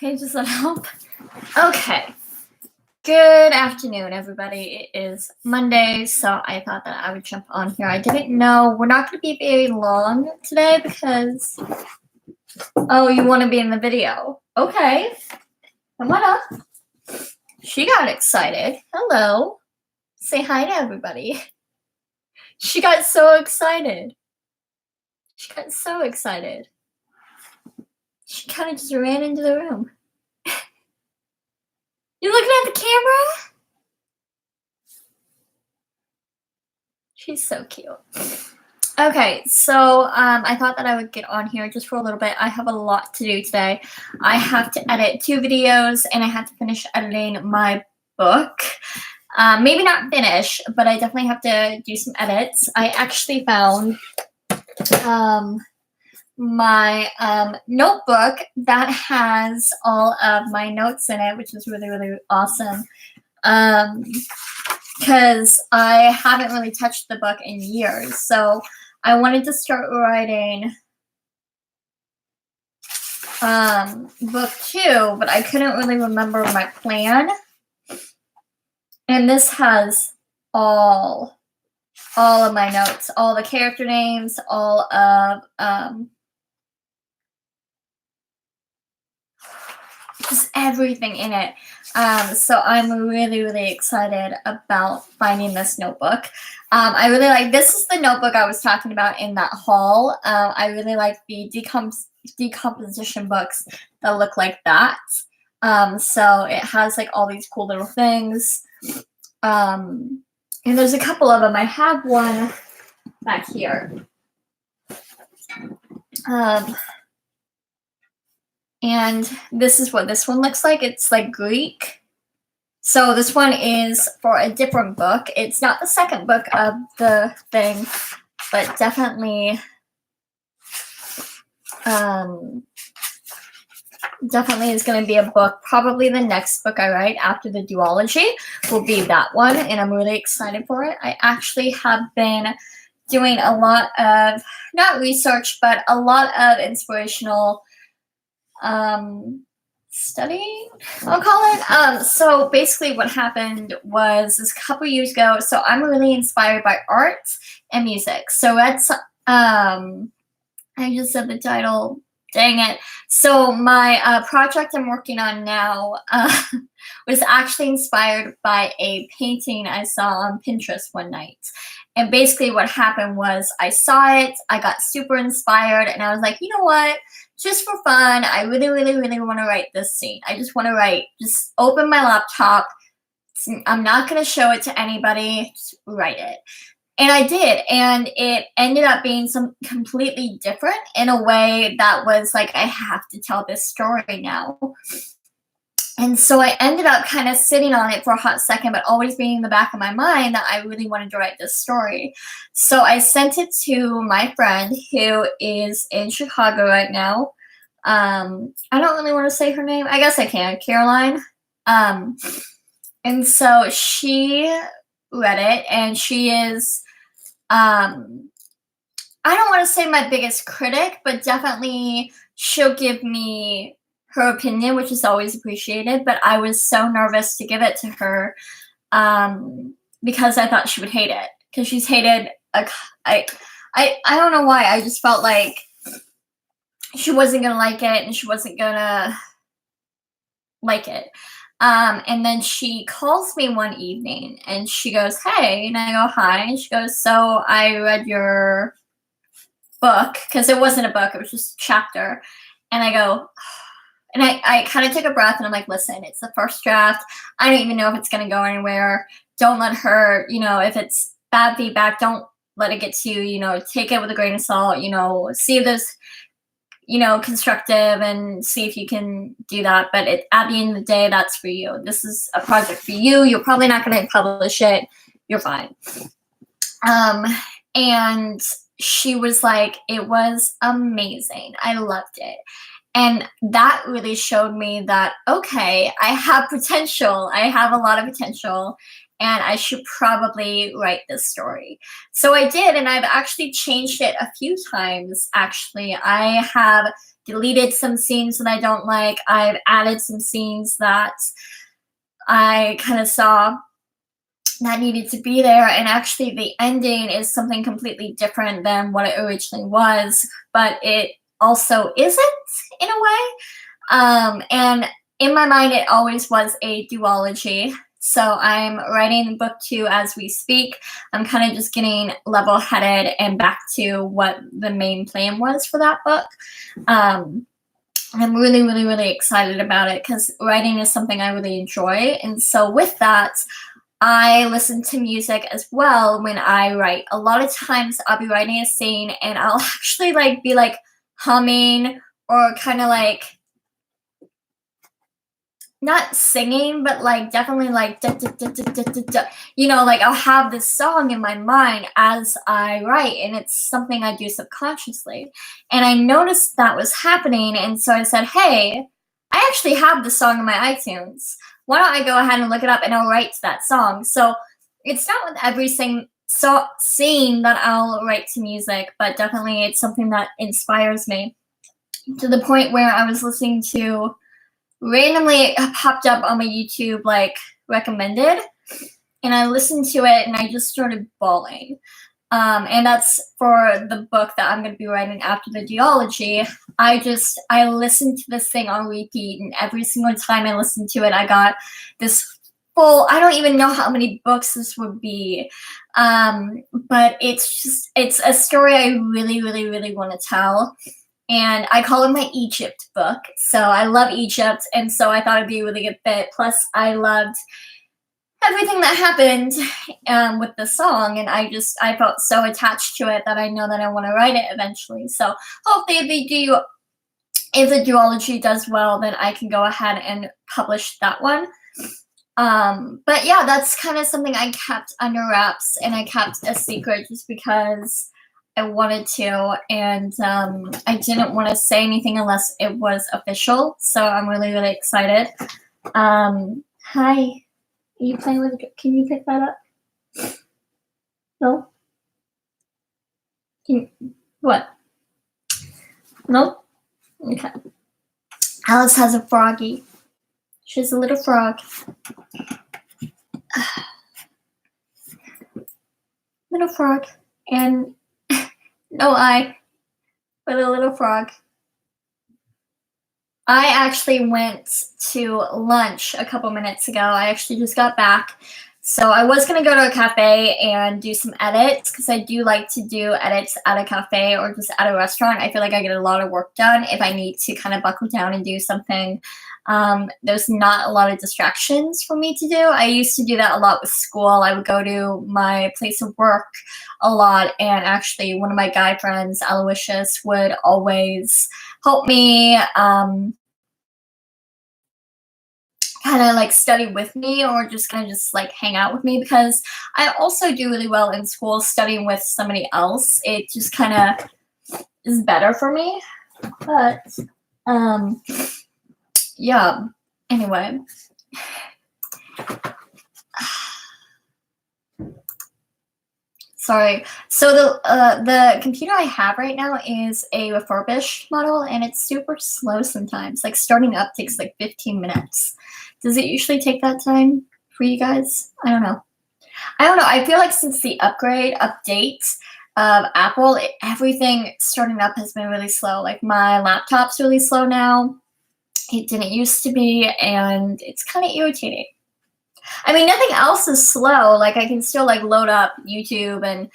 Okay, does that help? Okay. Good afternoon, everybody. It is Monday, so I thought that I would jump on here. I didn't know we're not going to be very long today because, oh, you want to be in the video. Okay. Come on up. She got excited. Hello. Say hi to everybody. She got so excited. She got so excited. She kind of just ran into the room. You looking at the camera? She's so cute. Okay, so I thought that I would get on here just for a little bit. I have a lot to do today. I have to edit 2 videos, and I have to finish editing my book. Maybe not finish, but I definitely have to do some edits. I actually found my notebook that has all of my notes in it, which is really, really awesome. Because I haven't really touched the book in years. So I wanted to start writing book 2, but I couldn't really remember my plan. And this has all of my notes, all the character names, all of just everything in it. So I'm really, really excited about finding this notebook. I really like, this is the notebook I was talking about in that haul. I really like the decomposition books that look like that. So it has like all these cool little things. And there's a couple of them. I have one back here. And this is what this one looks like. It's like Greek. So this one is for a different book. It's not the second book of the thing, but definitely is going to be a book. Probably the next book I write after the duology will be that one, and I'm really excited for it. I actually have been doing a lot of, not research, but a lot of inspirational study, I'll call it. So basically what happened was this couple years ago, so I'm really inspired by art and music. So that's, I just said the title, dang it. So my project I'm working on now was actually inspired by a painting I saw on Pinterest one night. And basically what happened was I saw it, I got super inspired, and I was like, you know what? Just for fun, I really, really, really want to write this scene. I just want to write, just open my laptop. I'm not going to show it to anybody, just write it. And I did, and it ended up being some completely different in a way that was like, I have to tell this story now. And so I ended up kind of sitting on it for a hot second, but always being in the back of my mind that I really wanted to write this story. So I sent it to my friend who is in Chicago right now. I don't really want to say her name. I guess I can, Caroline. And so she read it, and she is, I don't want to say my biggest critic, but definitely she'll give me her opinion, which is always appreciated, but I was so nervous to give it to her because I thought she would hate it, because she's hated, I don't know why, I just felt like she wasn't going to like it, and she wasn't going to like it. And then she calls me one evening, and she goes, hey, and I go, hi, and she goes, so I read your book, because it wasn't a book, it was just a chapter, and I go, and I kind of took a breath, and I'm like, listen, it's the first draft. I don't even know if it's going to go anywhere. Don't let her, if it's bad feedback, don't let it get to you, take it with a grain of salt, see if there's, constructive, and see if you can do that. But at the end of the day, that's for you. This is a project for you. You're probably not going to publish it. You're fine. And she was like, it was amazing. I loved it. And that really showed me that, okay, I have potential. I have a lot of potential, and I should probably write this story. So I did, and I've actually changed it a few times, actually. I have deleted some scenes that I don't like. I've added some scenes that I kind of saw that needed to be there, and actually the ending is something completely different than what it originally was, but it also isn't in a way. And in my mind, it always was a duology. So I'm writing book 2 as we speak. I'm kind of just getting level-headed and back to what the main plan was for that book. I'm really, really, really excited about it because writing is something I really enjoy. And so with that, I listen to music as well when I write. A lot of times I'll be writing a scene and I'll actually like be like humming or kind of like not singing, but like definitely like da, da, da, da, da, da, da. You know, like I'll have this song in my mind as I write, and it's something I do subconsciously. And I noticed that was happening, and so I said, hey, I actually have the song in my iTunes. Why don't I go ahead and look it up and I'll write to that song? So it's not with every scene that I'll write to music, but definitely it's something that inspires me to the point where I was listening to randomly it popped up on my YouTube like recommended, and I listened to it and I just started bawling. And that's for the book that I'm going to be writing after the duology. I listened to this thing on repeat, and every single time I listened to it, I got this full, I don't even know how many books this would be. But it's a story I really, really, really want to tell. And I call it my Egypt book. So I love Egypt, and so I thought it'd be a really good fit. Plus, I loved everything that happened with the song, and I felt so attached to it that I know that I want to write it eventually. So hopefully if the duology does well, then I can go ahead and publish that one. But yeah, that's kind of something I kept under wraps, and I kept a secret just because I wanted to, and I didn't want to say anything unless it was official. So I'm really, really excited. Hi. Are you playing with it? Can you pick that up? No? What? Nope? Okay. Alice has a froggy. She's a little frog. Little frog. And no eye, but a little frog. I actually went to lunch a couple minutes ago. I actually just got back. So I was going to go to a cafe and do some edits because I do like to do edits at a cafe or just at a restaurant. I feel like I get a lot of work done if I need to kind of buckle down and do something. There's not a lot of distractions for me to do. I used to do that a lot with school. I would go to my place of work a lot, and actually one of my guy friends, Aloysius, would always help me kind of like study with me or just kind of just like hang out with me, because I also do really well in school studying with somebody else. It just kind of is better for me. But yeah, anyway. Sorry. So the computer I have right now is a refurbished model, and it's super slow sometimes. Like starting up takes like 15 minutes. Does it usually take that time for you guys? I don't know. I feel like since the update of Apple, everything starting up has been really slow. Like my laptop's really slow now. It didn't used to be, and it's kind of irritating. I mean, nothing else is slow. Like I can still like load up YouTube and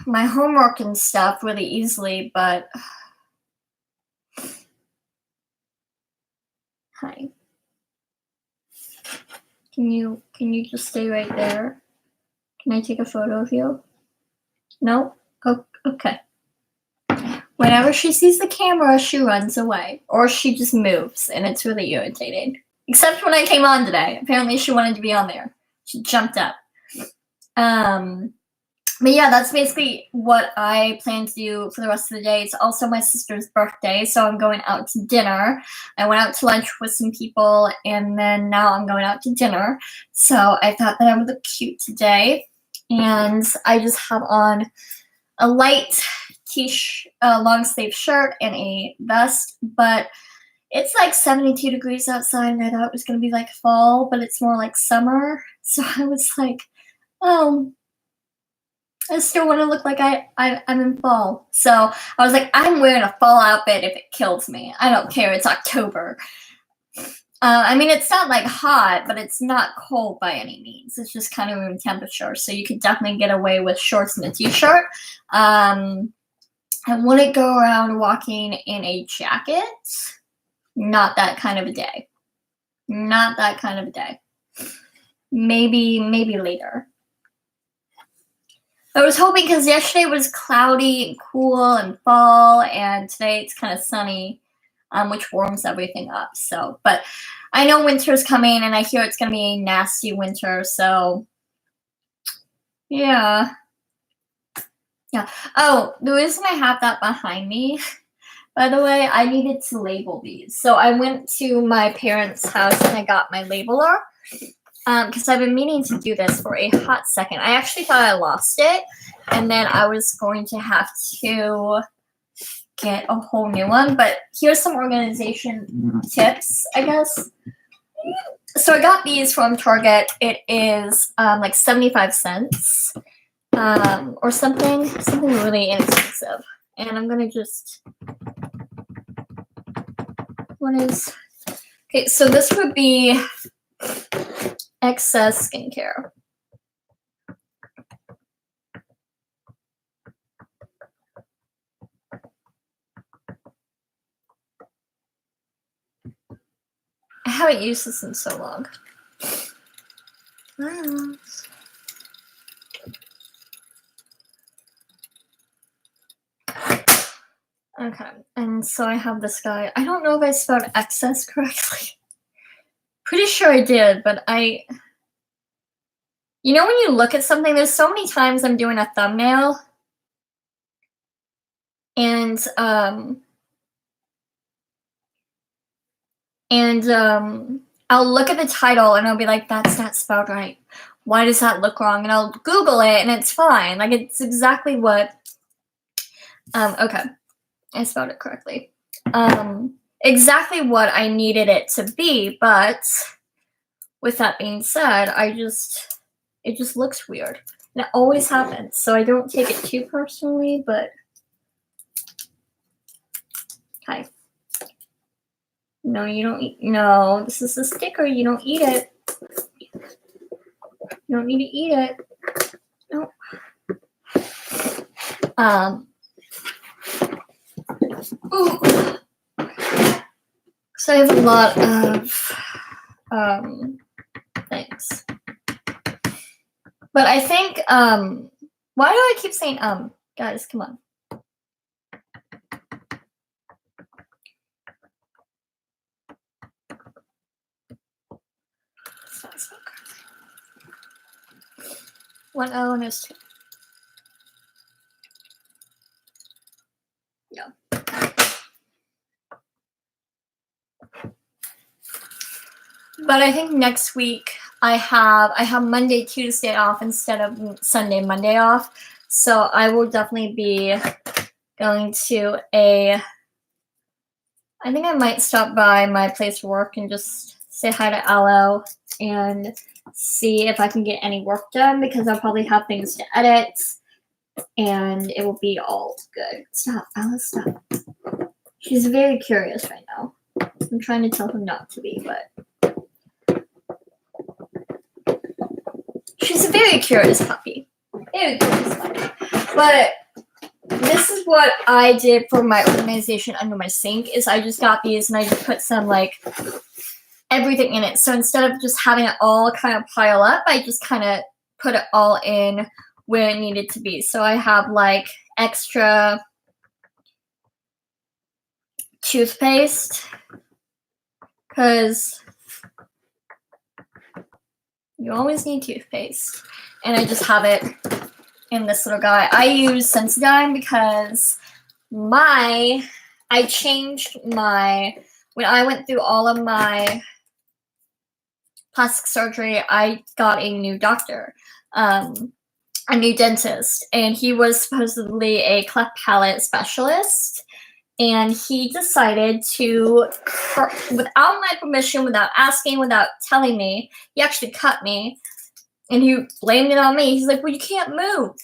my homework and stuff really easily, but hi. Can you just stay right there? Can I take a photo of you? No? Oh, okay. Whenever she sees the camera, she runs away. Or she just moves, and it's really irritating. Except when I came on today. Apparently she wanted to be on there. She jumped up. But yeah, that's basically what I plan to do for the rest of the day. It's also my sister's birthday, so I'm going out to dinner. I went out to lunch with some people, and then now I'm going out to dinner. So I thought that I would look cute today. And I just have on a light long sleeve shirt and a vest, but it's like 72 degrees outside, and I thought it was going to be like fall, but it's more like summer. So I was like, oh, I still want to look like I'm in fall. So I was like, I'm wearing a fall outfit if it kills me. I don't care. It's October. I mean, it's not like hot, but it's not cold by any means. It's just kind of room temperature. So you could definitely get away with shorts and a t-shirt. I wouldn't go around walking in a jacket. Not that kind of a day. Not that kind of a day. Maybe later. I was hoping, because yesterday was cloudy and cool and fall, and today it's kind of sunny, which warms everything up. So, but I know winter's coming, and I hear it's going to be a nasty winter. So, yeah. Oh, the reason I have that behind me, by the way, I needed to label these. So I went to my parents' house and I got my labeler, because I've been meaning to do this for a hot second. I actually thought I lost it, and then I was going to have to get a whole new one. But here's some organization tips, I guess. So I got these from Target. It is like 75 cents or something really inexpensive. And I'm gonna just, okay, so this would be excess skincare. I haven't used this in so long. Okay, and so I have this guy. I don't know if I spelled excess correctly. Pretty sure I did, but you know when you look at something, there's so many times I'm doing a thumbnail, and I'll look at the title and I'll be like, that's not spelled right. Why does that look wrong? And I'll Google it and it's fine. Like, it's exactly what, okay, I spelled it correctly. Exactly what I needed it to be, but with that being said, it just looks weird. And it always happens, so I don't take it too personally, but hi. No, you don't eat. No, this is a sticker. You don't eat it. You don't need to eat it. No. Ooh. So I have a lot of things. But I think why do I keep saying guys, come on. One O and there's two. Yeah. But I think next week I have Monday, Tuesday off instead of Sunday, Monday off. So I will definitely be going to I think I might stop by my place of work and just say hi to Aloe and see if I can get any work done, because I'll probably have things to edit and it will be all good. Stop, Aloe, stop. She's very curious right now. I'm trying to tell her not to be, but she's a very curious puppy. Very curious puppy. But this is what I did for my organization under my sink, is I just got these and I just put some like everything in it. So instead of just having it all kind of pile up, I just kind of put it all in where it needed to be. So I have like extra toothpaste, because you always need toothpaste. And I just have it in this little guy. I use Sensodyne because I changed when I went through all of my plastic surgery, I got a new doctor. a new dentist, and he was supposedly a cleft palate specialist. And he decided to, without my permission, without asking, without telling me, he actually cut me. And he blamed it on me. He's like, well, you can't move.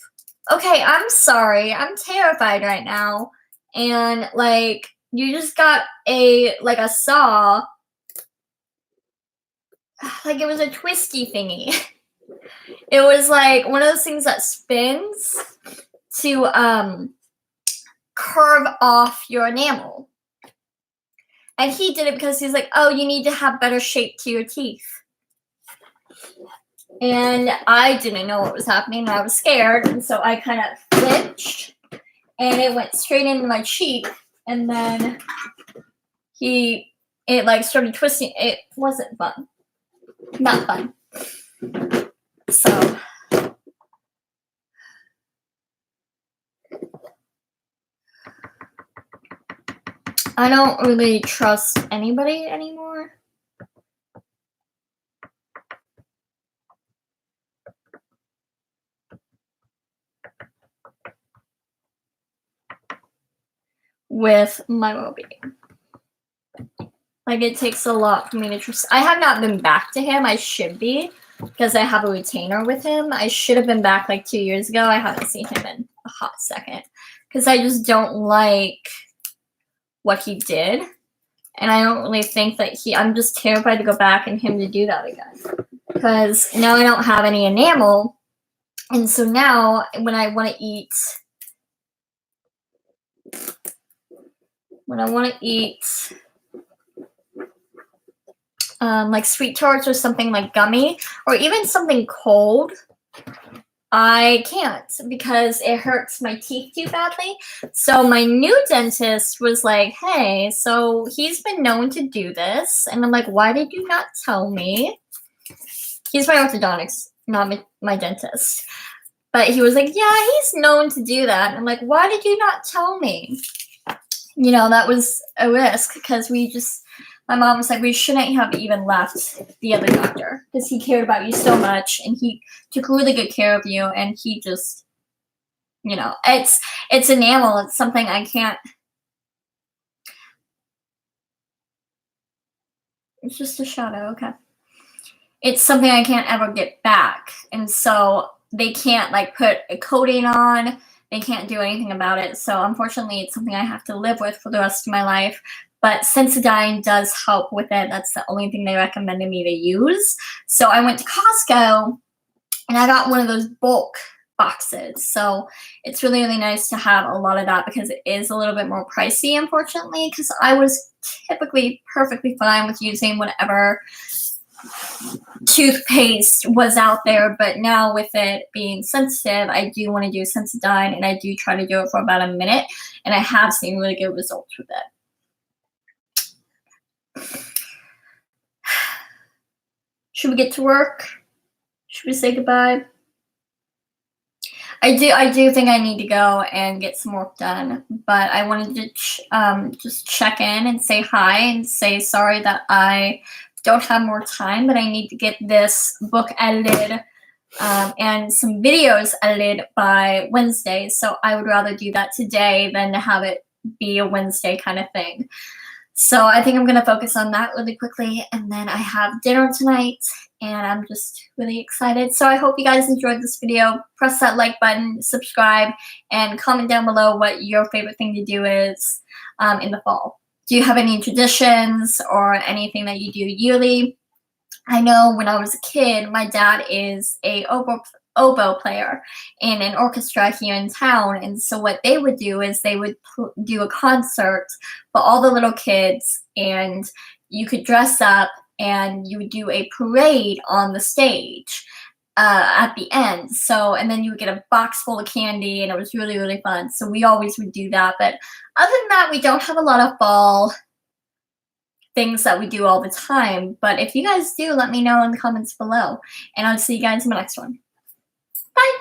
Okay, I'm sorry. I'm terrified right now. And, like, you just got a saw. Like, it was a twisty thingy. It was, like, one of those things that spins to, curve off your enamel. And he did it because he's like, oh, you need to have better shape to your teeth. And I didn't know what was happening, and I was scared, and so I kind of flinched, and it went straight into my cheek, and then it like started twisting. It wasn't fun. Not fun. So I don't really trust anybody anymore. With my well-being. Like, it takes a lot for me to trust. I have not been back to him. I should be, because I have a retainer with him. I should have been back like 2 years ago. I haven't seen him in a hot second, because I just don't like what he did. And I don't really think that I'm just terrified to go back and him to do that again. Because now I don't have any enamel. And so now when I want to eat, like sweet tarts or something like gummy, or even something cold, I can't, because it hurts my teeth too badly. So my new dentist was like, hey, so he's been known to do this. And I'm like, why did you not tell me? He's my orthodontist, not my dentist. But he was like, yeah, he's known to do that. And I'm like, why did you not tell me? You know, that was a risk, because my mom was like, we shouldn't have even left the other doctor, because he cared about you so much, and he took really good care of you, and he just, you know, it's enamel. It's something I can't. It's just a shadow, okay. It's something I can't ever get back, and so they can't like put a coating on. They can't do anything about it. So unfortunately, it's something I have to live with for the rest of my life. But Sensodyne does help with it. That's the only thing they recommended me to use. So I went to Costco, and I got one of those bulk boxes. So it's really, really nice to have a lot of that, because it is a little bit more pricey, unfortunately, because I was typically perfectly fine with using whatever toothpaste was out there, but now with it being sensitive, I do want to do Sensodyne, and I do try to do it for about a minute, and I have seen really good results with it. Should we get to work? Should we say goodbye? I do think I need to go and get some work done, but I wanted to just check in and say hi and say sorry that I don't have more time, but I need to get this book edited and some videos edited by Wednesday. So I would rather do that today than to have it be a Wednesday kind of thing. So I think I'm going to focus on that really quickly. And then I have dinner tonight, and I'm just really excited. So I hope you guys enjoyed this video. Press that like button, subscribe, and comment down below what your favorite thing to do is in the fall. Do you have any traditions or anything that you do yearly? I know when I was a kid, my dad is a oboe player in an orchestra here in town, and so what they would do is they would do a concert for all the little kids, and you could dress up and you would do a parade on the stage at the end. So, and then you would get a box full of candy, and it was really, really fun. So we always would do that. But other than that, we don't have a lot of fall things that we do all the time. But if you guys do, let me know in the comments below, and I'll see you guys in the next one. Bye.